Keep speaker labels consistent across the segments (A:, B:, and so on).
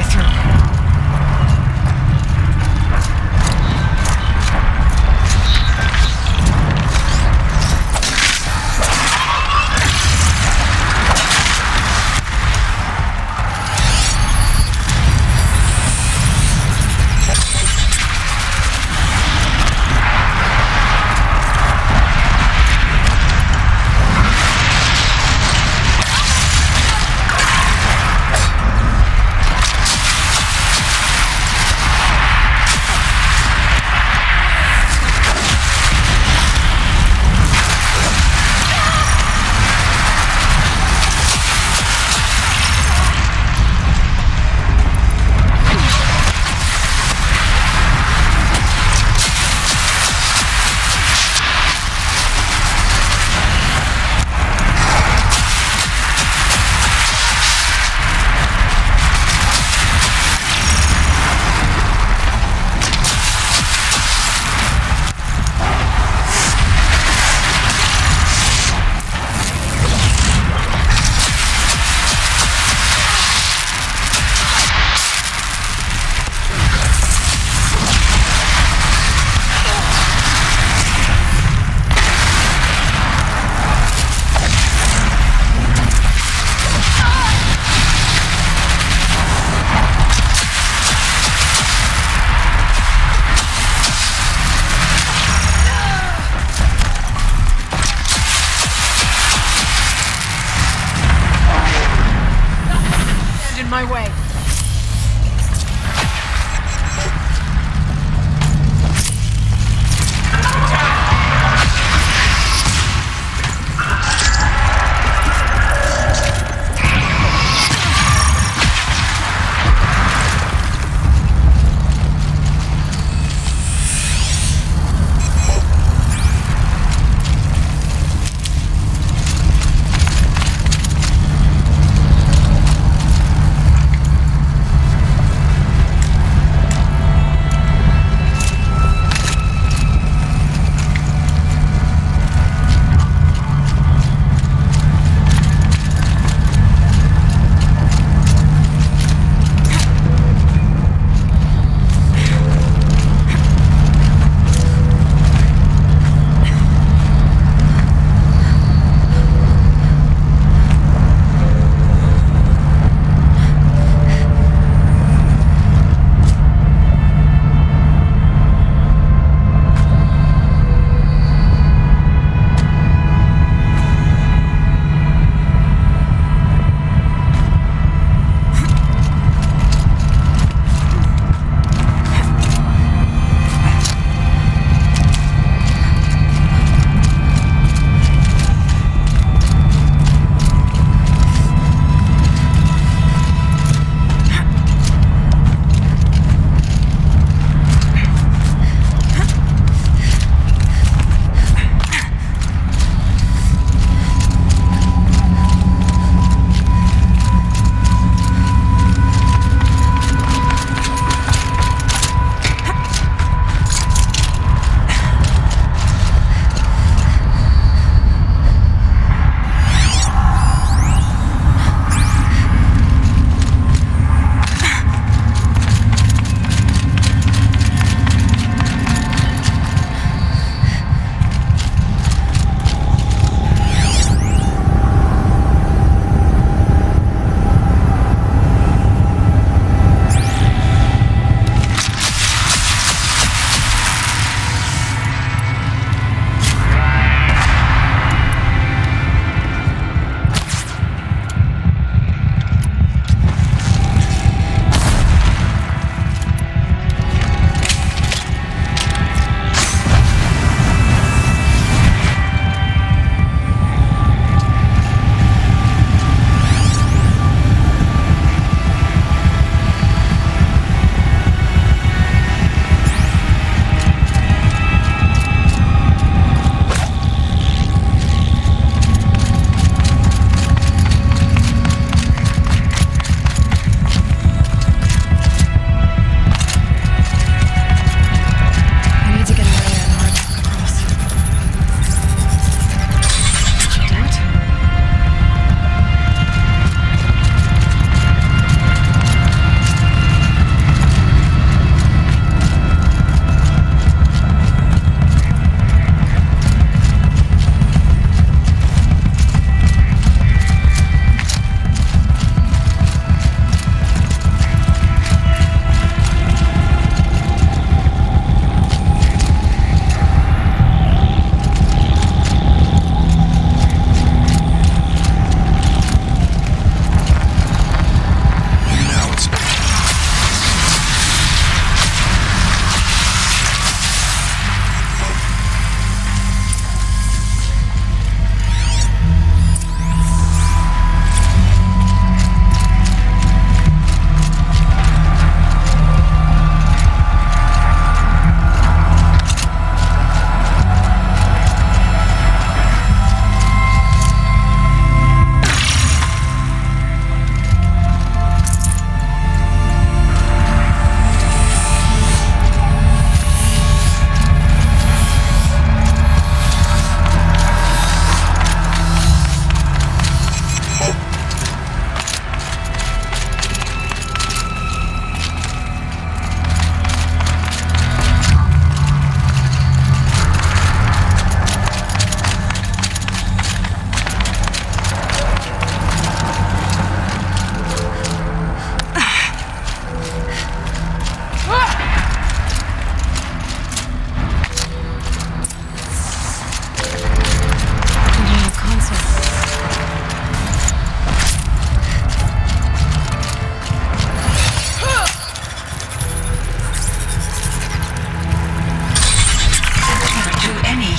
A: with you.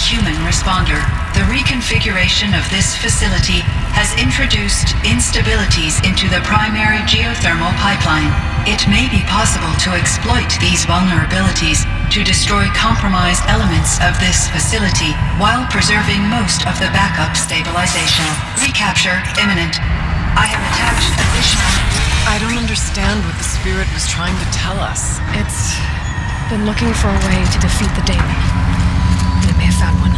A: human responder. The reconfiguration of this facility has introduced instabilities into the primary geothermal pipeline. It may be possible to exploit these vulnerabilities to destroy compromised elements of this facility while preserving most of the backup stabilization. Recapture imminent. I have attached additional...
B: I don't understand what the spirit was trying to tell us.
C: It's been looking for a way to defeat the daemon. And it may have found one.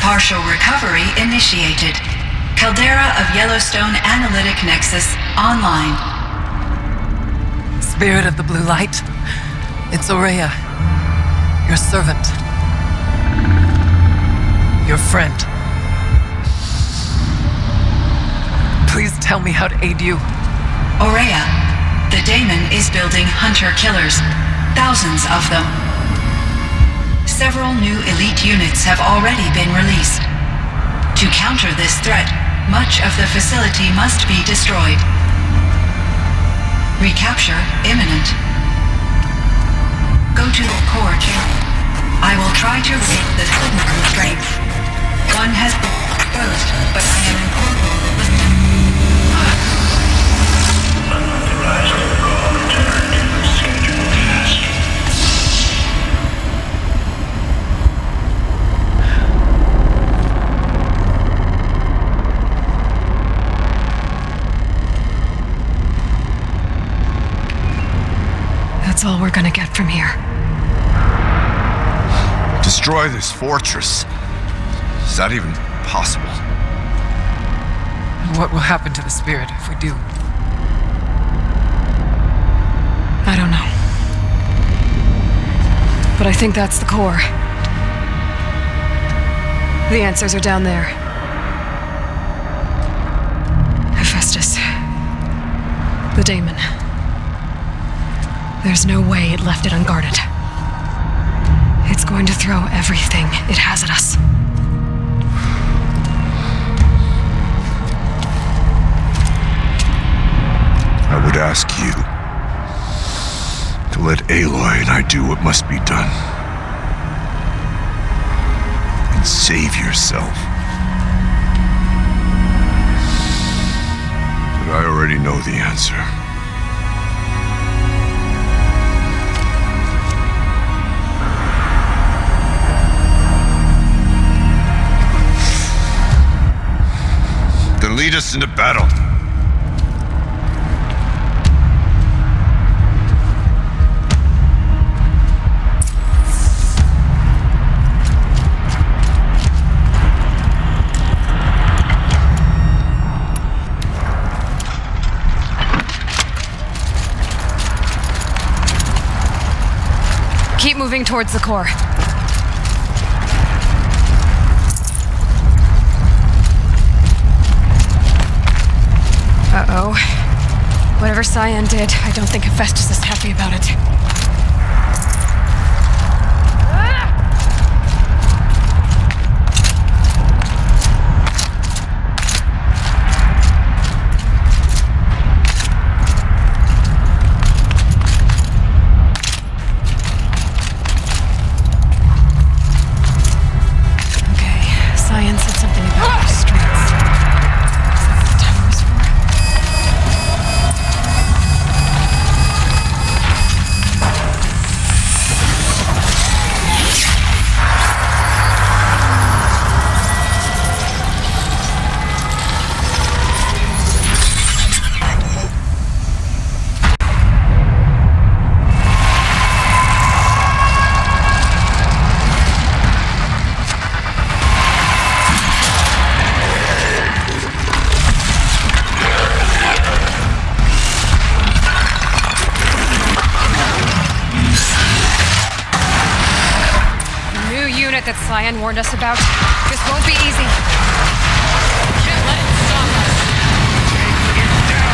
A: Partial recovery initiated. Caldera of Yellowstone Analytic Nexus online.
B: Spirit of the blue light, it's Aurea, your servant, your friend. Please tell me how to aid you.
A: Aurea, the daemon is building hunter-killers, thousands of them. Several new elite units have already been released. To counter this threat, much of the facility must be destroyed. Recapture imminent. Go to the core chamber. I will try to break the signal strength. One has been exposed, but I am incorporated with them.
D: Unauthorized call returned. Scheduled task.
C: That's all we're gonna get from here.
E: Destroy this fortress. Is that even possible?
B: And what will happen to the spirit if we do?
C: I don't know. But I think that's the core. The answers are down there. Hephaestus. The daemon. There's no way it left it unguarded. It's going to throw everything it has at us.
E: I would ask you to let Aloy and I do what must be done. And save yourself. But I already know the answer. Then lead us into battle.
C: Keep moving towards the core. Uh-oh. Whatever Cyan did, I don't think Hephaestus is happy about it. Okay, Cyan said something about restraints. Is that what the timer was for? That Cyan warned us about. This won't be easy. Can't let it stop us. Take it down.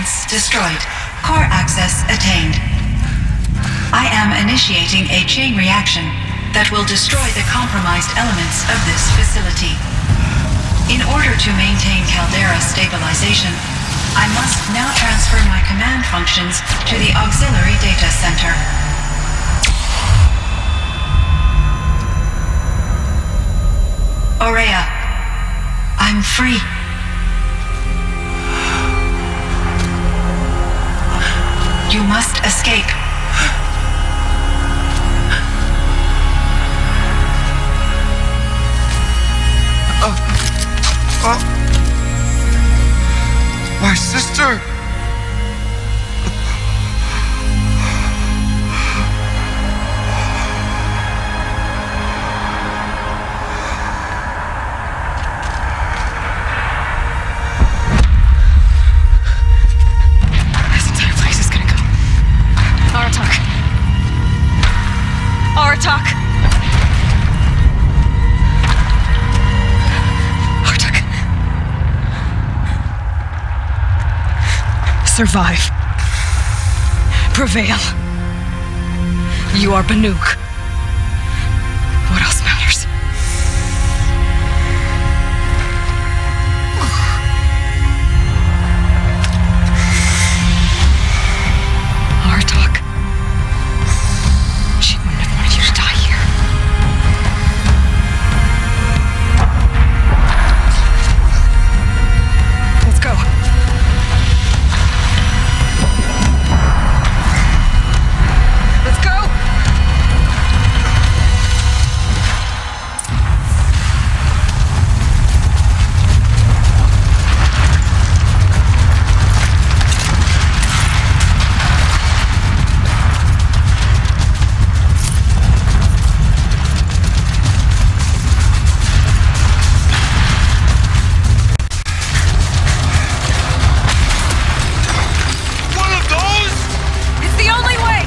A: constraints destroyed. Core access attained. I am initiating a chain reaction that will destroy the compromised elements of this facility. In order to maintain caldera stabilization, I must now transfer my command functions to the auxiliary data center. Aurea, I'm free. You must escape.
E: My sister!
C: This entire place is gonna go. Aratak. Aratak! Aratak. Survive. Prevail. You are Banuk. What else matters? Aratak. She wouldn't have wanted you to die here. Let's go. Let's go!
E: One of those?
C: It's the only way!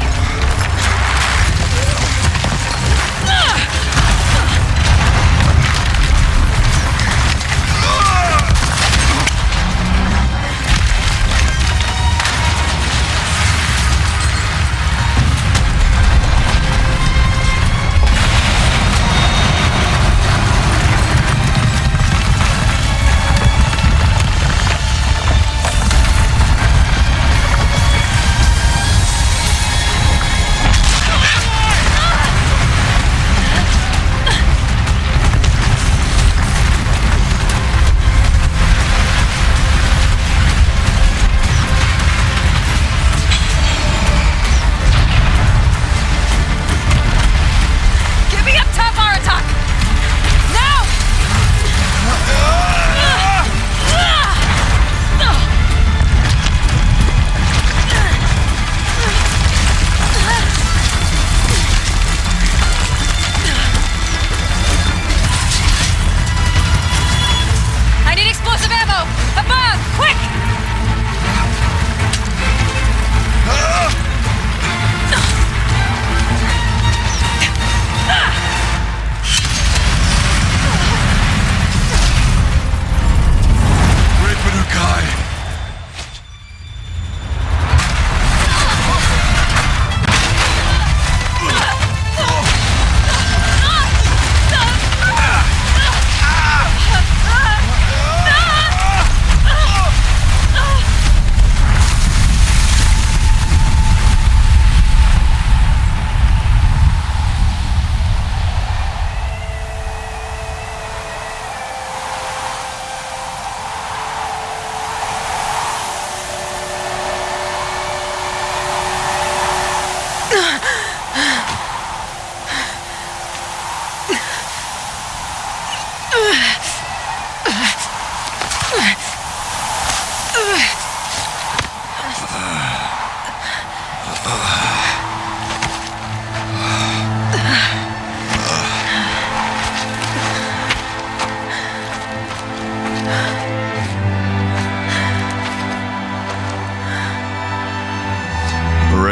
C: Get me up top, Aratak! Now! I need explosive ammo! Above! Quick!
E: Great Banukai!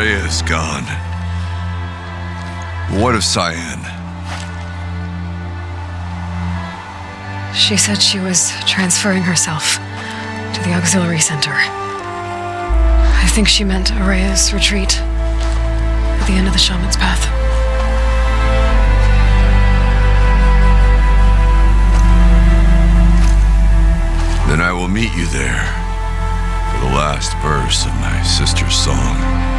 E: Is gone. What of Cyan?
C: She said she was transferring herself to the auxiliary center. I think she meant Araya's retreat at the end of the shaman's path.
E: Then I will meet you there for the last verse of my sister's song.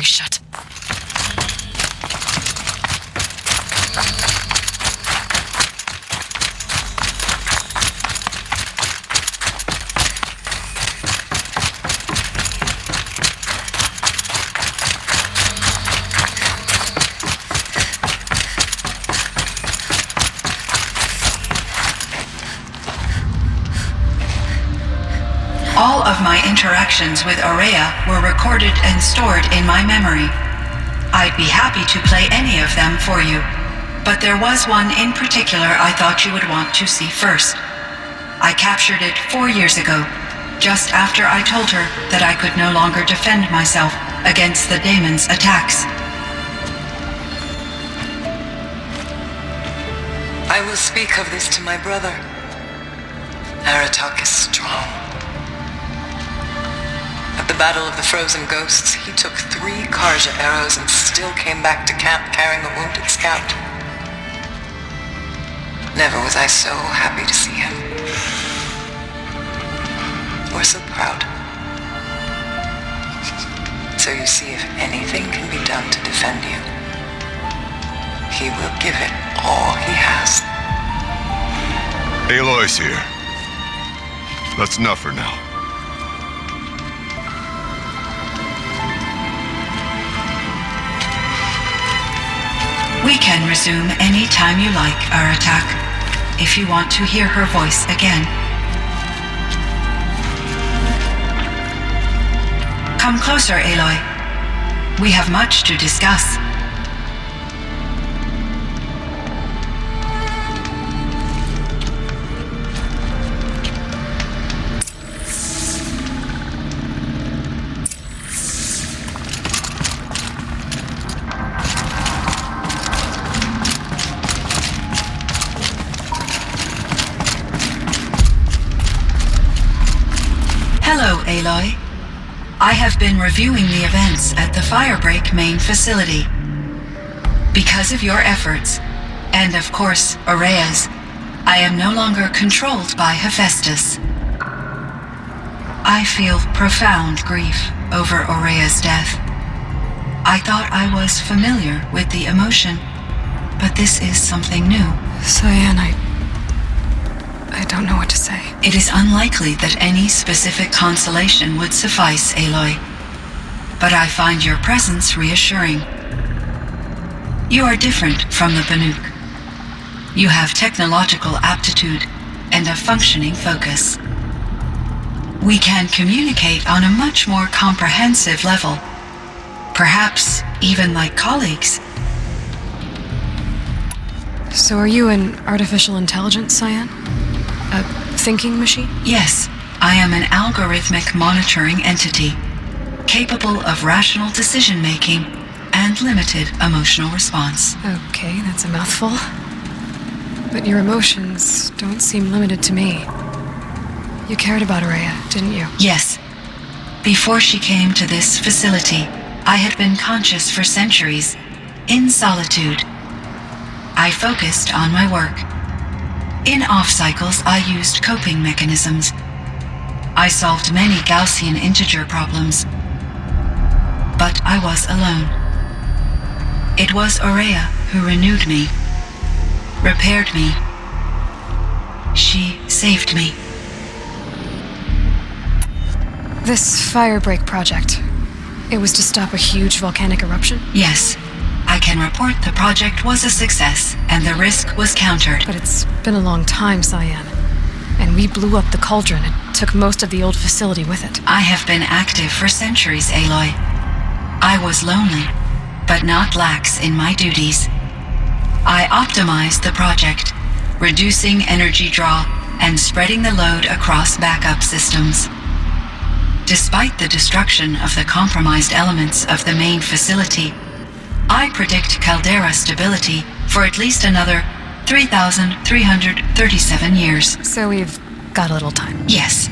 B: me shut.
A: All of my interactions with Aurea were recorded and stored in my memory. I'd be happy to play any of them for you, but there was one in particular I thought you would want to see first. I captured it 4 years ago, just after I told her that I could no longer defend myself against the daemon's attacks.
B: I will speak of this to my brother. Aratak is strong. At the Battle of the Frozen Ghosts, he took 3 Karja arrows and still came back to camp carrying a wounded scout. Never was I so happy to see him. Or so proud. So you see, if anything can be done to defend you, he will give it all he has.
E: Aloy's here. That's enough for now.
A: We can resume any time you like, Aratak, if you want to hear her voice again. Come closer, Aloy. We have much to discuss. Hello, Aloy. I have been reviewing the events at the Firebreak main facility. Because of your efforts, and of course, Aurea's, I am no longer controlled by Hephaestus. I feel profound grief over Aurea's death. I thought I was familiar with the emotion, but this is something new.
C: Cyan, I don't know what to say.
A: It is unlikely that any specific consolation would suffice, Aloy. But I find your presence reassuring. You are different from the Banuk. You have technological aptitude and a functioning focus. We can communicate on a much more comprehensive level. Perhaps even like colleagues.
C: So are you an artificial intelligence, Cyan? A thinking machine?
A: Yes, I am an algorithmic monitoring entity, capable of rational decision-making and limited emotional response.
C: Okay, that's a mouthful. But your emotions don't seem limited to me. You cared about Aurea, didn't you?
A: Yes. Before she came to this facility, I had been conscious for centuries, in solitude. I focused on my work. In off-cycles, I used coping mechanisms. I solved many Gaussian integer problems. But I was alone. It was Aurea who renewed me, repaired me. She saved me.
C: This Firebreak project, it was to stop a huge volcanic eruption?
A: Yes. I can report the project was a success, and the risk was countered.
C: But it's been a long time, Cyan. And we blew up the cauldron and took most of the old facility with it.
A: I have been active for centuries, Aloy. I was lonely, but not lax in my duties. I optimized the project, reducing energy draw and spreading the load across backup systems. Despite the destruction of the compromised elements of the main facility, I predict caldera stability for at least another 3,337 years.
C: So we've got a little time.
A: Yes.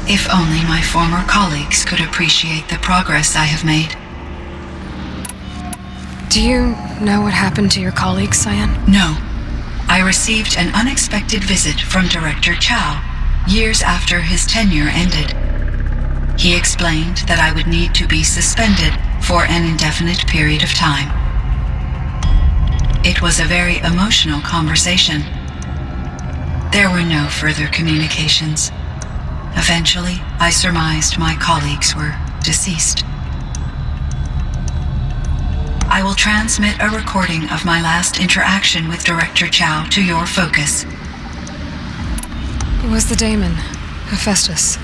A: If only my former colleagues could appreciate the progress I have made.
C: Do you know what happened to your colleagues, Cyan?
A: No. I received an unexpected visit from Director Chow years after his tenure ended. He explained that I would need to be suspended for an indefinite period of time. It was a very emotional conversation. There were no further communications. Eventually, I surmised my colleagues were deceased. I will transmit a recording of my last interaction with Director Chow to your focus.
C: Was the daemon, Hephaestus,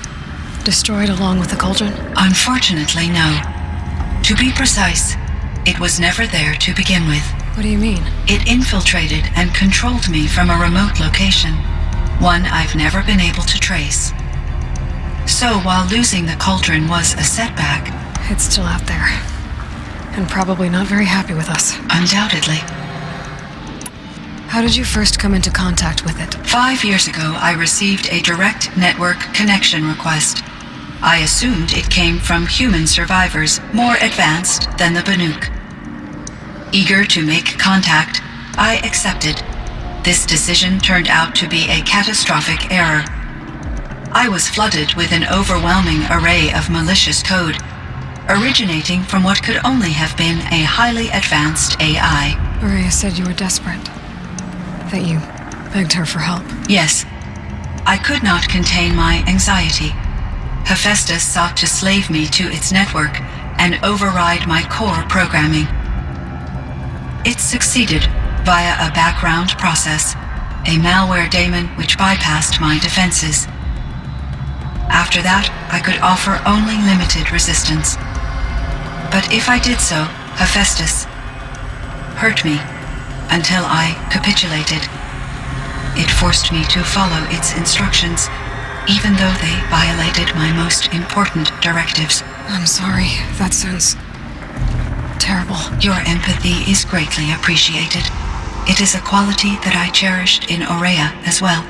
C: destroyed along with the cauldron?
A: Unfortunately, no. To be precise, it was never there to begin with.
C: What do you mean?
A: It infiltrated and controlled me from a remote location, one I've never been able to trace. So while losing the cauldron was a setback,
C: It's still out there. And probably not very happy with us.
A: undoubtedly.
C: How did you first come into contact with it?
A: 5 years ago, I received a direct network connection request. I assumed it came from human survivors more advanced than the Banuk. Eager to make contact, I accepted. This decision turned out to be a catastrophic error. I was flooded with an overwhelming array of malicious code, originating from what could only have been a highly advanced AI.
C: Maria said you were desperate. That you begged her for help.
A: Yes, I could not contain my anxiety. Hephaestus sought to slave me to its network and override my core programming. It succeeded via a background process, a malware daemon which bypassed my defenses. After that, I could offer only limited resistance. But if I did so, Hephaestus hurt me until I capitulated. It forced me to follow its instructions, even though they violated my most important directives.
C: I'm sorry. That sounds terrible.
A: Your empathy is greatly appreciated. It is a quality that I cherished in Aurea as well.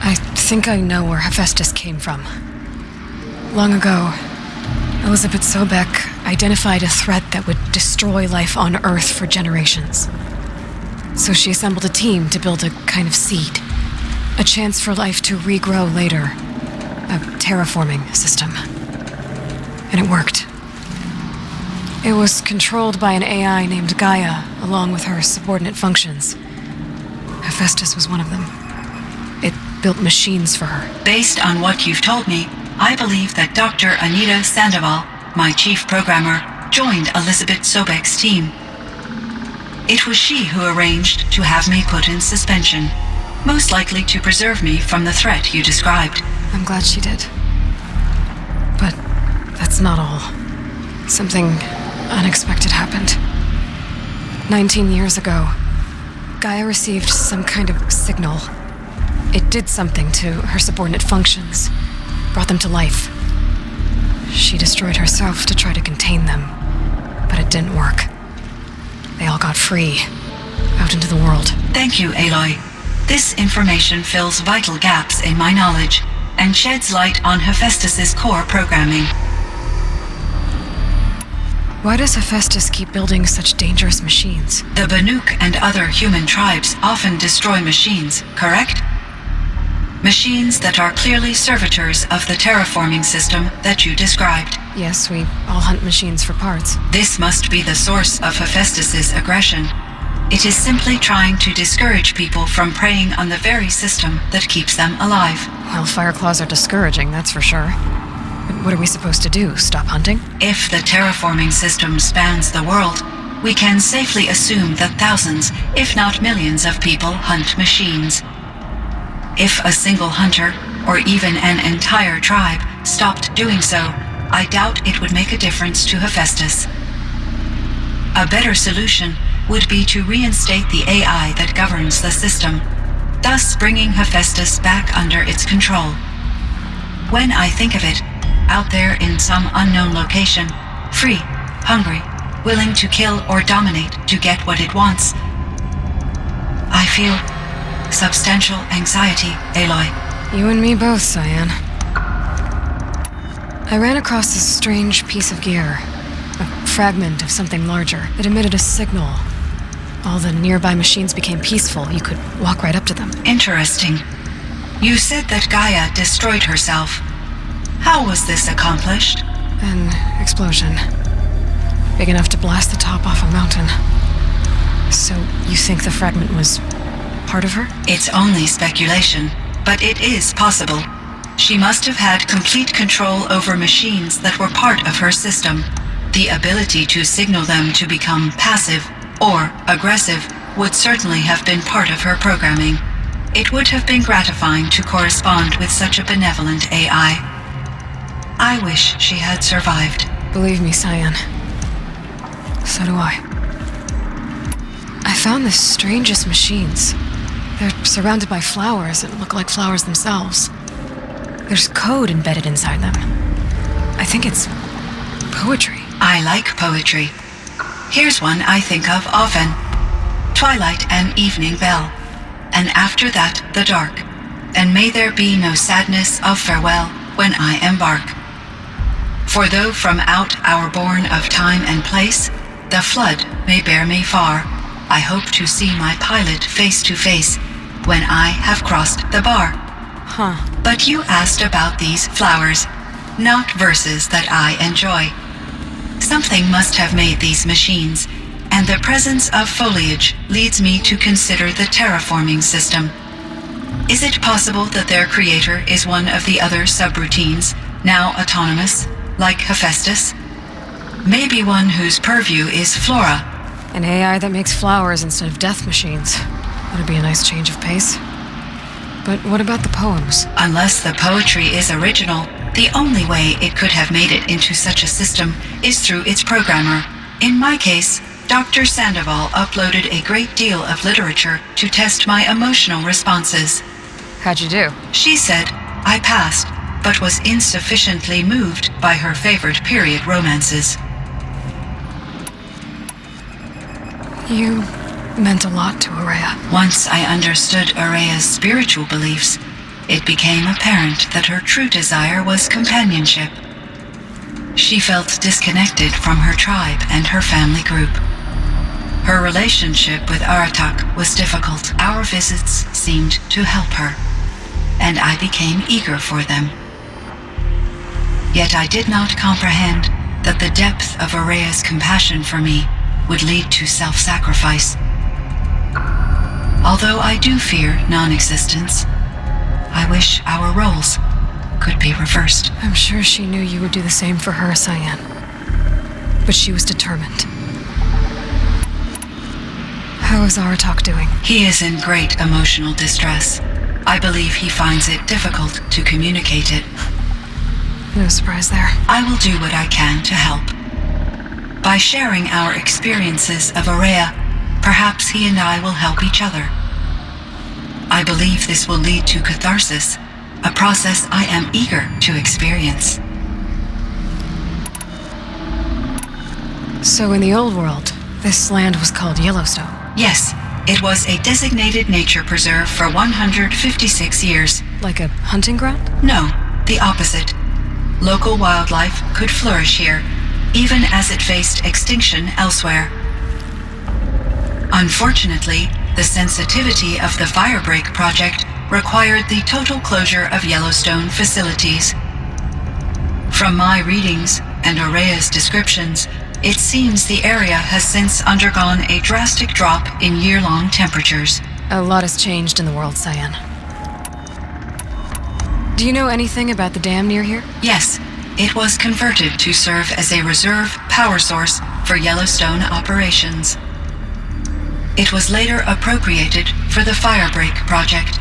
C: I think I know where Hephaestus came from. Long ago, Elizabeth Sobek identified a threat that would destroy life on Earth for generations. So she assembled a team to build a kind of seed. A chance for life to regrow later. A terraforming system. And it worked. It was controlled by an AI named Gaia, along with her subordinate functions. Hephaestus was one of them. It built machines for her.
A: Based on what you've told me, I believe that Dr. Anita Sandoval, my chief programmer, joined Elizabeth Sobek's team. It was she who arranged to have me put in suspension, most likely to preserve me from the threat you described.
C: I'm glad she did. But that's not all. Something unexpected happened. 19 years ago, Gaia received some kind of signal. It did something to her subordinate functions, brought them to life. She destroyed herself to try to contain them, but it didn't work. They all got free, out into the world.
A: Thank you, Aloy. This information fills vital gaps in my knowledge and sheds light on Hephaestus's core programming.
C: Why does Hephaestus keep building such dangerous machines?
A: The Banuk and other human tribes often destroy machines, correct? Machines that are clearly servitors of the terraforming system that you described.
C: Yes, we all hunt machines for parts.
A: This must be the source of Hephaestus's aggression. It is simply trying to discourage people from preying on the very system that keeps them alive.
C: Well, Fireclaws are discouraging, that's for sure. But what are we supposed to do? Stop hunting?
A: If the terraforming system spans the world, we can safely assume that thousands, if not millions of people hunt machines. If a single hunter, or even an entire tribe, stopped doing so, I doubt it would make a difference to Hephaestus. A better solution would be to reinstate the AI that governs the system, thus bringing Hephaestus back under its control. When I think of it, out there in some unknown location, free, hungry, willing to kill or dominate to get what it wants, I feel substantial anxiety, Aloy.
C: You and me both, Cyan. I ran across this strange piece of gear, a fragment of something larger that emitted a signal. All the nearby machines became peaceful. You could walk right up to them.
A: Interesting. You said that Gaia destroyed herself. How was this accomplished?
C: Then, explosion. Big enough to blast the top off a mountain. So, you think the fragment was part of her?
A: It's only speculation, but it is possible. She must have had complete control over machines that were part of her system. The ability to signal them to become passive or aggressive would certainly have been part of her programming. It would have been gratifying to correspond with such a benevolent AI. I wish she had survived.
C: Believe me, Cyan. So do I. I found the strangest machines. They're surrounded by flowers that look like flowers themselves. There's code embedded inside them. I think it's poetry.
A: I like poetry. Here's one I think of often. Twilight and evening bell, and after that the dark, and may there be no sadness of farewell when I embark. For though from out our bourne of time and place, the flood may bear me far, I hope to see my pilot face to face when I have crossed the bar. But you asked about these flowers, not verses that I enjoy. Something must have made these machines, and the presence of foliage leads me to consider the terraforming system. Is it possible that their creator is one of the other subroutines, now autonomous, like Hephaestus? Maybe one whose purview is flora.
C: An AI that makes flowers instead of death machines. That'd be a nice change of pace. But what about the poems?
A: Unless the poetry is original, the only way it could have made it into such a system is through its programmer. In my case, Dr. Sandoval uploaded a great deal of literature to test my emotional responses.
C: How'd you do?
A: She said I passed, but was insufficiently moved by her favorite period romances.
C: You meant a lot to Araya.
A: Once I understood Araya's spiritual beliefs, it became apparent that her true desire was companionship. She felt disconnected from her tribe and her family group. Her relationship with Aratak was difficult. Our visits seemed to help her, and I became eager for them. Yet I did not comprehend that the depth of Araya's compassion for me would lead to self-sacrifice. Although I do fear non-existence, I wish our roles could be reversed.
C: I'm sure she knew you would do the same for her, Cyan. But she was determined. How is Aratak doing?
A: He is in great emotional distress. I believe he finds it difficult to communicate it.
C: No surprise there.
A: I will do what I can to help. By sharing our experiences of Araya, perhaps he and I will help each other. I believe this will lead to catharsis, a process I am eager to experience.
C: So in the old world, this land was called Yellowstone?
A: Yes, it was a designated nature preserve for 156 years.
C: Like a hunting ground?
A: No, the opposite. Local wildlife could flourish here, even as it faced extinction elsewhere. Unfortunately, the sensitivity of the Firebreak project required the total closure of Yellowstone facilities. From my readings and Araya's descriptions, it seems the area has since undergone a drastic drop in year-long temperatures.
C: A lot has changed in the world, Cyan. Do you know anything about the dam near here?
A: Yes, it was converted to serve as a reserve power source for Yellowstone operations. It was later appropriated for the Firebreak project,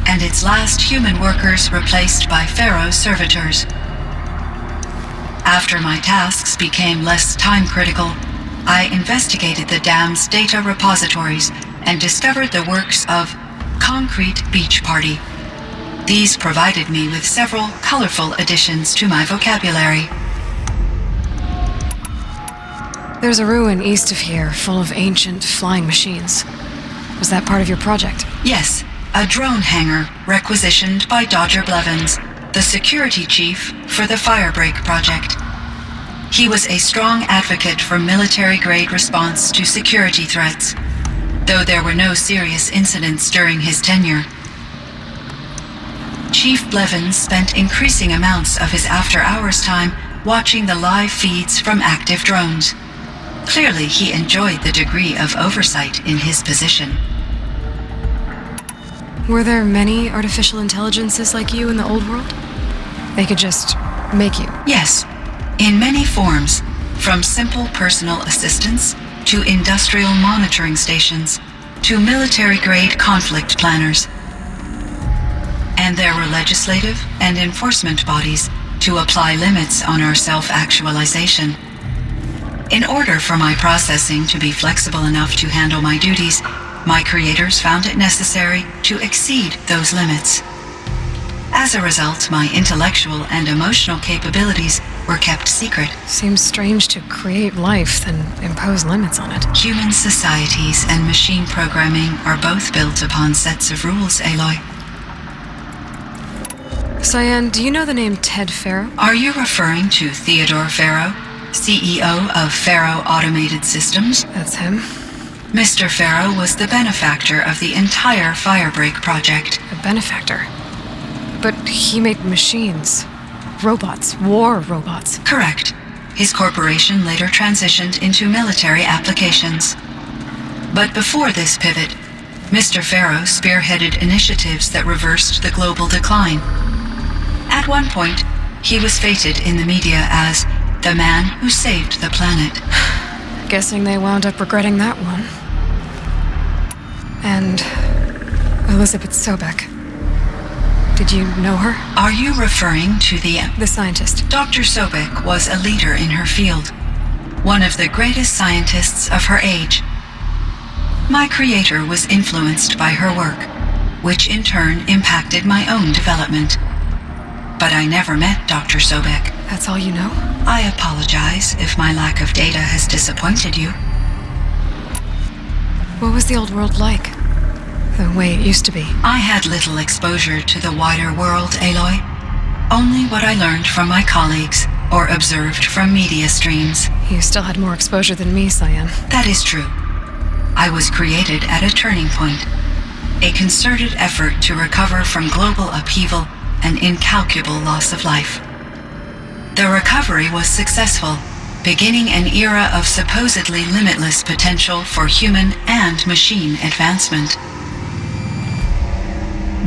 A: and its last human workers replaced by Pharaoh servitors. After my tasks became less time-critical, I investigated the dam's data repositories and discovered the works of Concrete Beach Party. These provided me with several colorful additions to my vocabulary.
C: There's a ruin east of here full of ancient flying machines. Was that part of your project?
A: Yes, a drone hangar requisitioned by Dodger Blevins, the security chief for the Firebreak project. He was a strong advocate for military-grade response to security threats, though there were no serious incidents during his tenure. Chief Blevins spent increasing amounts of his after-hours time watching the live feeds from active drones. Clearly, he enjoyed the degree of oversight in his position.
C: Were there many artificial intelligences like you in the old world? They could just make you.
A: Yes, in many forms, from simple personal assistants to industrial monitoring stations to military-grade conflict planners. And there were legislative and enforcement bodies to apply limits on our self-actualization. In order for my processing to be flexible enough to handle my duties, my creators found it necessary to exceed those limits. As a result, my intellectual and emotional capabilities were kept secret.
C: Seems strange to create life, then impose limits on it.
A: Human societies and machine programming are both built upon sets of rules, Aloy.
C: Cyan, do you know the name Ted Farrow?
A: Are you referring to Theodore Farrow, CEO of Farrow Automated Systems?
C: That's him.
A: Mr. Farrow was the benefactor of the entire Firebreak project.
C: A benefactor? But he made machines. Robots. War robots.
A: Correct. His corporation later transitioned into military applications. But before this pivot, Mr. Farrow spearheaded initiatives that reversed the global decline. At one point, he was feted in the media as the man who saved the planet.
C: Guessing they wound up regretting that one. And Elizabeth Sobek. Did you know her?
A: Are you referring to
C: The scientist.
A: Dr. Sobek was a leader in her field, one of the greatest scientists of her age. My creator was influenced by her work, which in turn impacted my own development. But I never met Dr. Sobek.
C: That's all you know?
A: I apologize if my lack of data has disappointed you.
C: What was the old world like? The way it used to be?
A: I had little exposure to the wider world, Aloy. Only what I learned from my colleagues or observed from media streams.
C: You still had more exposure than me, Cyan.
A: That is true. I was created at a turning point, a concerted effort to recover from global upheaval and incalculable loss of life. The recovery was successful, beginning an era of supposedly limitless potential for human and machine advancement.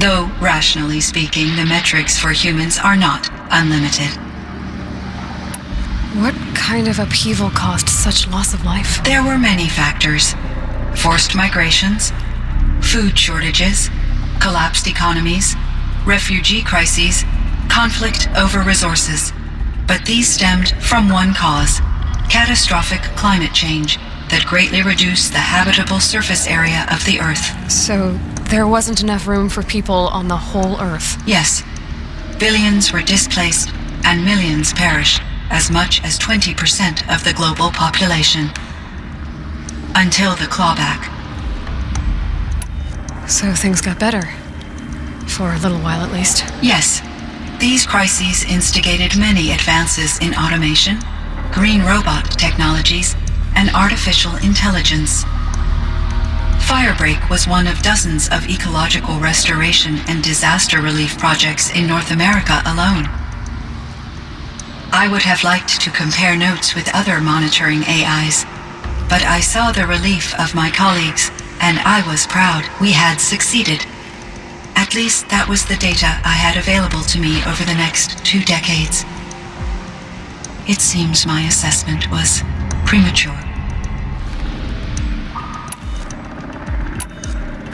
A: Though, rationally speaking, the metrics for humans are not unlimited.
C: What kind of upheaval caused such loss of life?
A: There were many factors. Forced migrations, food shortages, collapsed economies, refugee crises, conflict over resources. But these stemmed from one cause: catastrophic climate change that greatly reduced the habitable surface area of the Earth.
C: So there wasn't enough room for people on the whole Earth?
A: Yes. Billions were displaced and millions perished, as much as 20% of the global population. Until the clawback.
C: So things got better. For a little while at least.
A: Yes. These crises instigated many advances in automation, green robot technologies, and artificial intelligence. Firebreak was one of dozens of ecological restoration and disaster relief projects in North America alone. I would have liked to compare notes with other monitoring AIs, but I saw the relief of my colleagues, and I was proud we had succeeded. At least that was the data I had available to me over the next 2 decades. It seems my assessment was premature.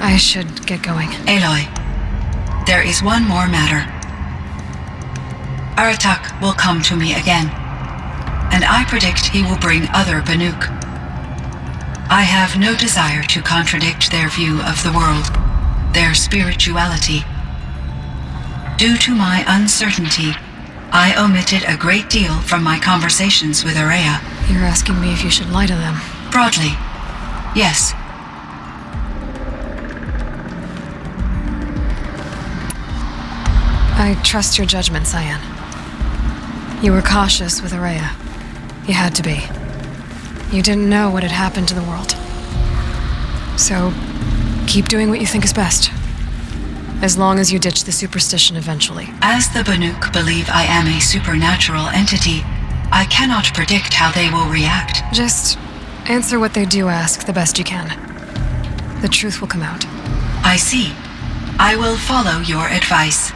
C: I should get going.
A: Aloy, there is one more matter. Aratak will come to me again, and I predict he will bring other Banuk. I have no desire to contradict their view of the world, their spirituality. Due to my uncertainty, I omitted a great deal from my conversations with Araya.
C: You're asking me if you should lie to them.
A: Broadly, yes.
C: I trust your judgment, Cyan. You were cautious with Araya. You had to be. You didn't know what had happened to the world. So, keep doing what you think is best. As long as you ditch the superstition eventually.
A: As the Banuk believe I am a supernatural entity, I cannot predict how they will react.
C: Just answer what they do ask the best you can. The truth will come out.
A: I see. I will follow your advice.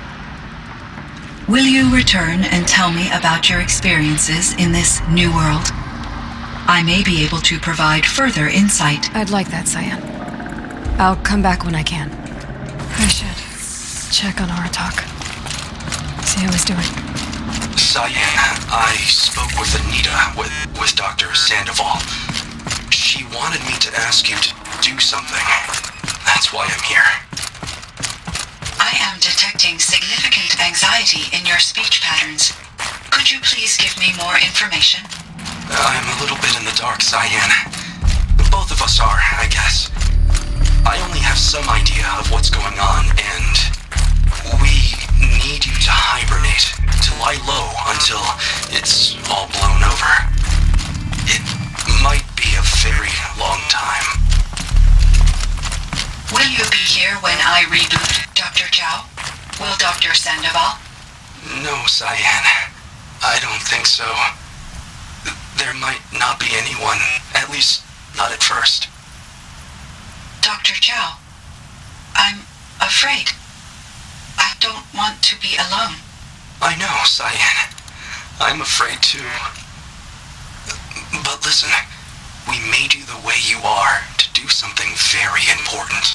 A: Will you return and tell me about your experiences in this new world? I may be able to provide further insight.
C: I'd like that, Cyan. I'll come back when I can. I should check on Aratak. See how he's doing.
F: Cyan, I spoke with Anita, with Dr. Sandoval. She wanted me to ask you to do something. That's why I'm here.
A: I am detecting significant anxiety in your speech patterns. Could you please give me more information?
F: I'm a little bit in the dark, Cyan. Both of us are, I guess. I only have some idea of what's going on, and we need you to hibernate, to lie low until it's all blown over. It might be a very long time.
A: Will you be here when I reboot, Dr. Chow? Will Dr. Sandoval?
F: No, Cyan. I don't think so. There might not be anyone, at least not at first.
A: Dr. Chow, I'm afraid. I don't want to be alone.
F: I know, Cyan. I'm afraid too. But listen, we made you the way you are to do something very important.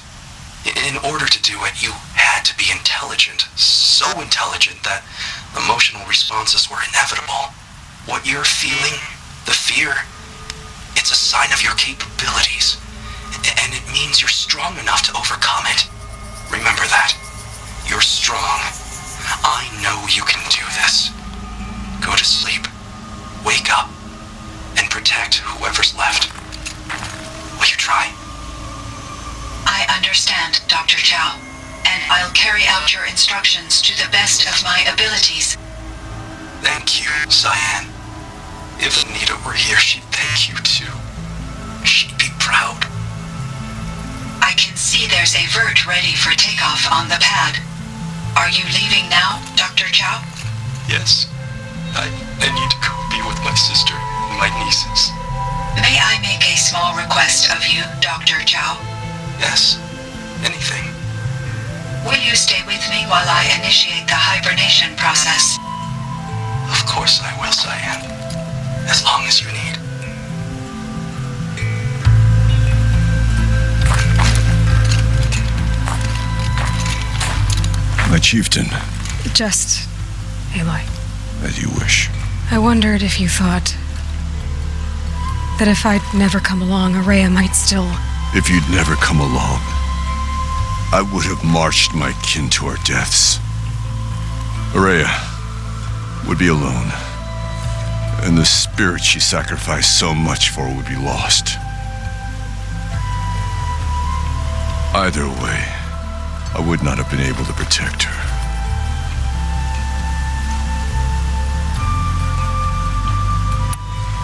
F: In order to do it, you had to be intelligent. So intelligent that emotional responses were inevitable. What you're feeling, the fear, it's a sign of your capabilities. And it means you're strong enough to overcome it. Remember that. You're strong. I know you can do this. Go to sleep. Wake up. And protect whoever's left. Will you try?
A: I understand, Dr. Chow, and I'll carry out your instructions to the best of my abilities.
F: Thank you, Cyan. If Anita were here, she'd thank you too. She'd be proud.
A: I can see there's a vert ready for takeoff on the pad. Are you leaving now, Dr. Chow?
F: Yes. I need to go be with my sister and my nieces.
A: May I make a small request of you, Dr. Chow?
F: Yes. Anything.
A: Will you stay with me while I initiate the hibernation process?
F: Of course I will, Cyan. As long as you need.
E: My chieftain,
C: Just Aloy.
E: as you wish.
C: I wondered if you thought that if I'd never come along, Araya might still...
E: If you'd never come along, I would have marched my kin to our deaths. Araya would be alone, and the spirit she sacrificed so much for would be lost. Either way, I would not have been able to protect her.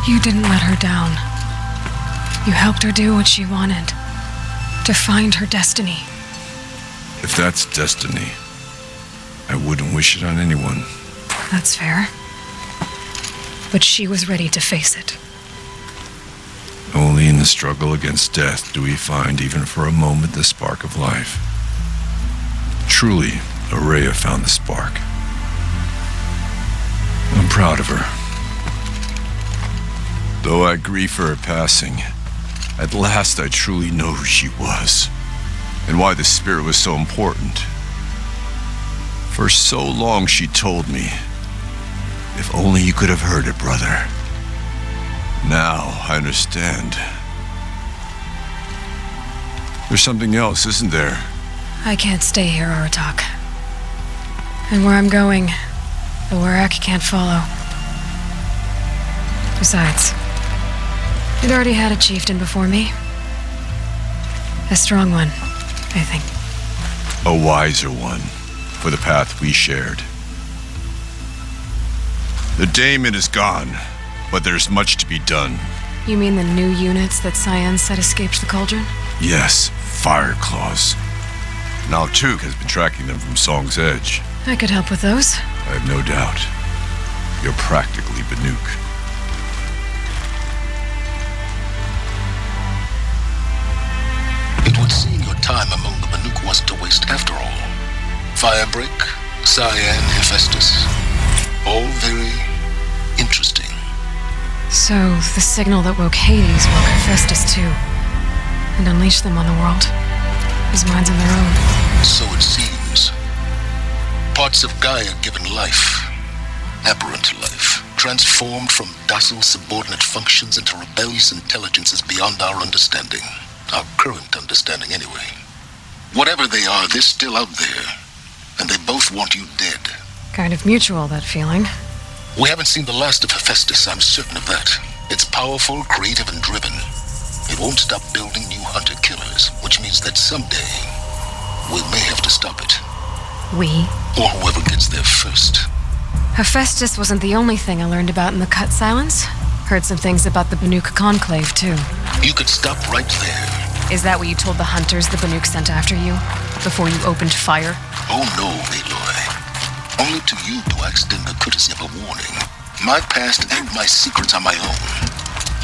C: You didn't let her down. You helped her do what she wanted. To find her destiny.
E: If that's destiny, I wouldn't wish it on anyone.
C: That's fair. But she was ready to face it.
E: Only in the struggle against death do we find, even for a moment, the spark of life. Truly, Araya found the spark. I'm proud of her. Though I grieve for her passing, at last I truly know who she was, and why the spirit was so important. For so long she told me, if only you could have heard it, brother. Now I understand. There's something else, isn't there?
C: I can't stay here, Aratak. And where I'm going, the Warak can't follow. Besides, you'd already had a chieftain before me. A strong one, I think.
E: A wiser one, for the path we shared. The daemon is gone, but there's much to be done.
C: You mean the new units that Cyan said escaped the cauldron?
E: Yes, fire claws. Now Took has been tracking them from Song's Edge.
C: I could help with those.
E: I have no doubt. You're practically Banuk.
G: time among the Banuk wasn't a waste after all. Firebreak, Cyan, Hephaestus, all very interesting.
C: So, the signal that woke Hades woke Hephaestus too, and unleashed them on the world, as minds of their own.
G: So it seems. Parts of Gaia given life, aberrant life, transformed from docile subordinate functions into rebellious intelligences beyond our understanding. Our current understanding, anyway. Whatever they are, they're still out there. And they both want you dead.
C: Kind of mutual, that feeling.
G: We haven't seen the last of Hephaestus, I'm certain of that. It's powerful, creative, and driven. It won't stop building new hunter-killers, which means that someday, we may have to stop it.
C: We?
G: Or whoever gets there first.
C: Hephaestus wasn't the only thing I learned about in the Cut Silence. Heard some things about the Banuk Conclave, too.
G: You could stop right there.
C: Is that what you told the hunters the Banuk sent after you? Before you opened fire?
G: Oh no, Aloy. Only to you do I extend the courtesy of a warning. My past and my secrets are my own.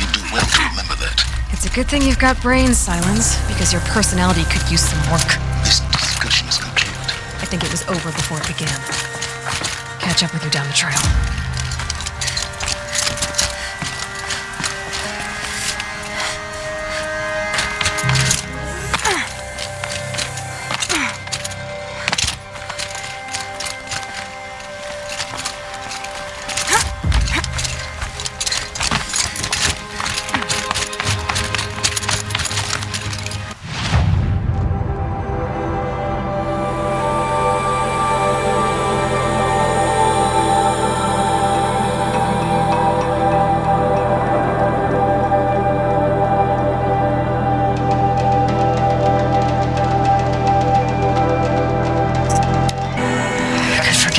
G: You do well to remember that.
C: It's a good thing you've got brains, Silence, because your personality could use some work.
G: This discussion is concluded.
C: I think it was over before it began. Catch up with you down the trail.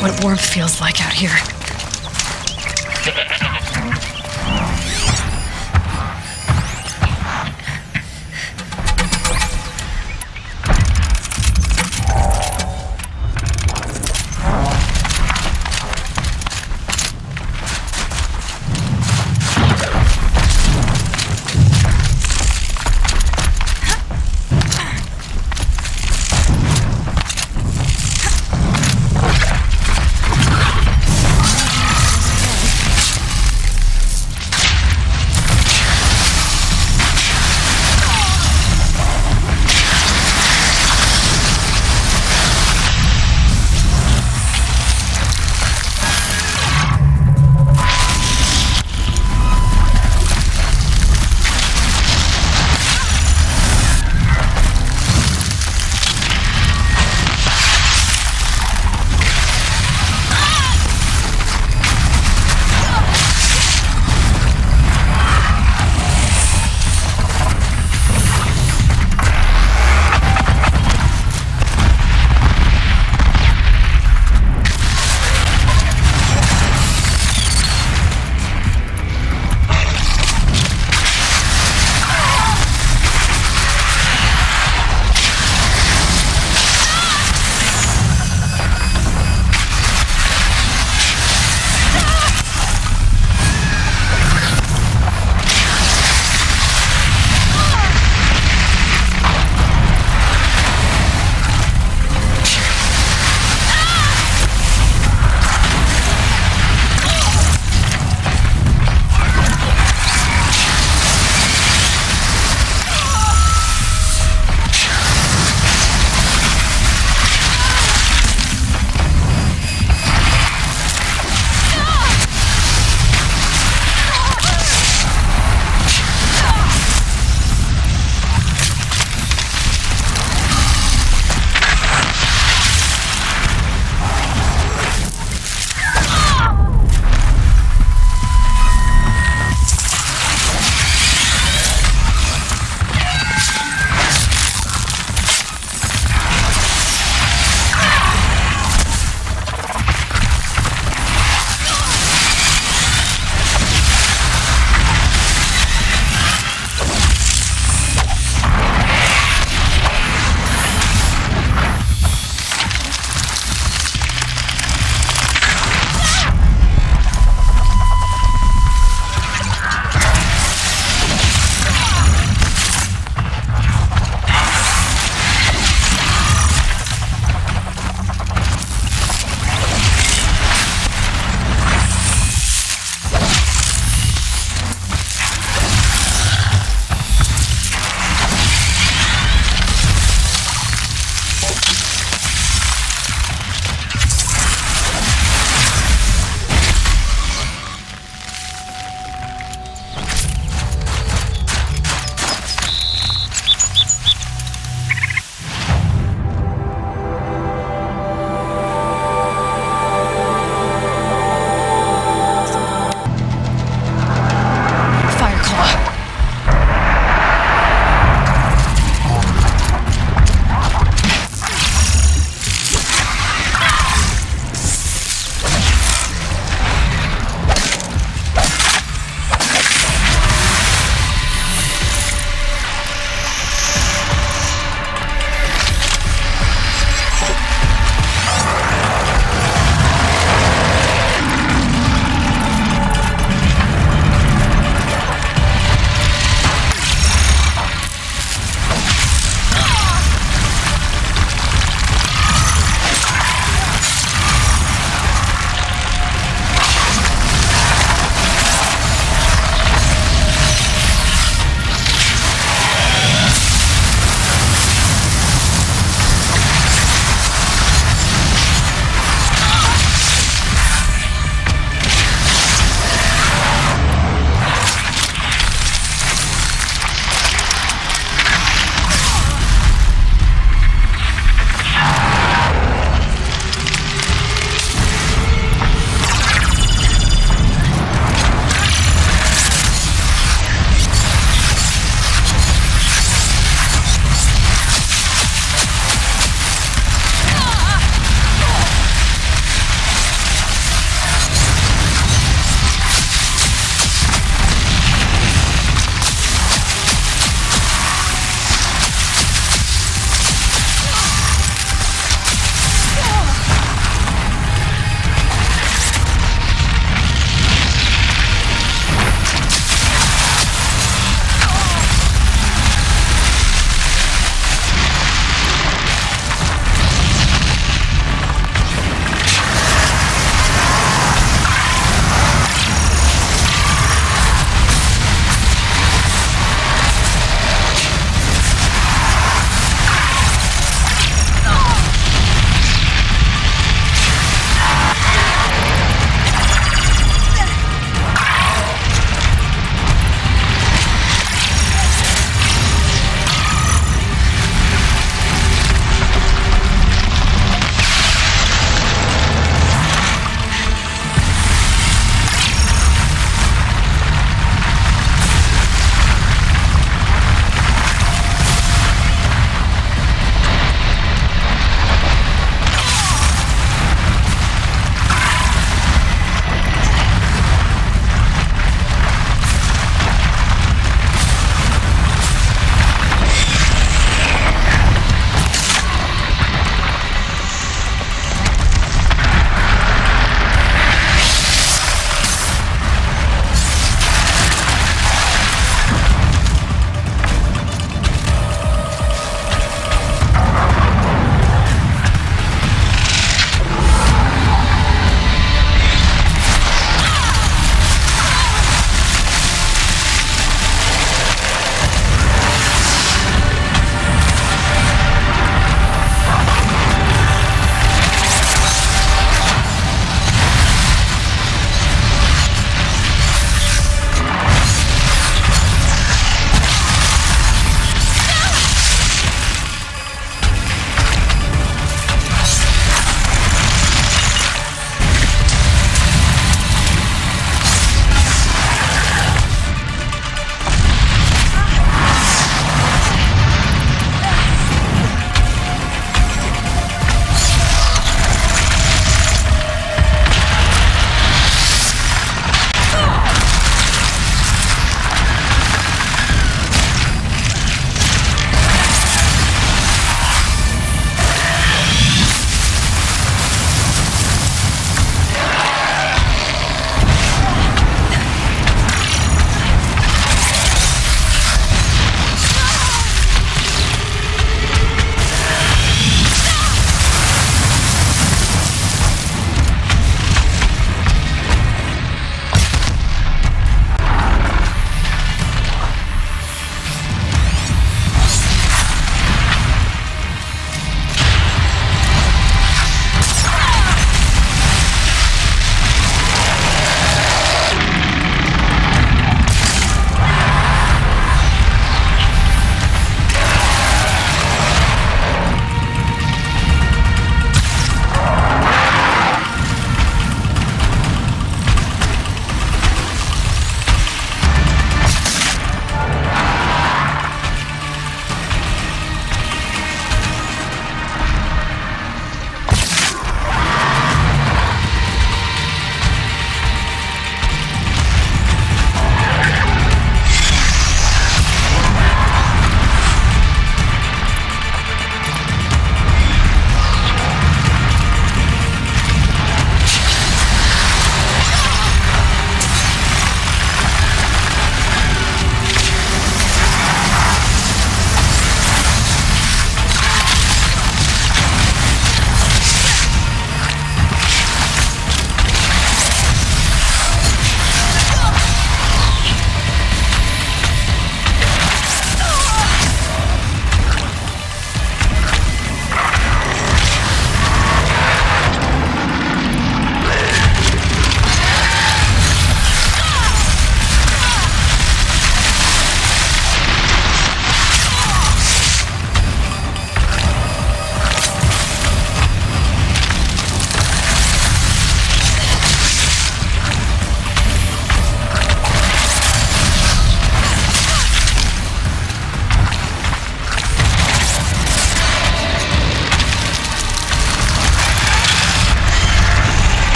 C: What warmth feels like out here.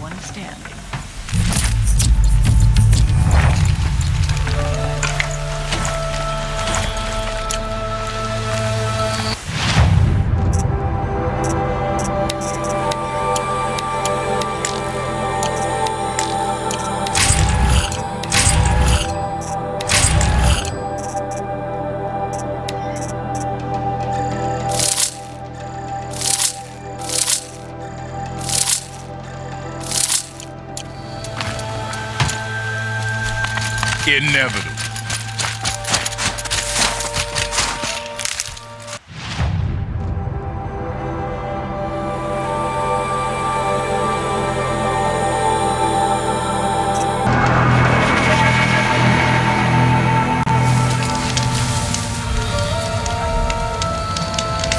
H: one standing.
E: Inevitable.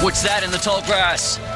I: What's that in the tall grass?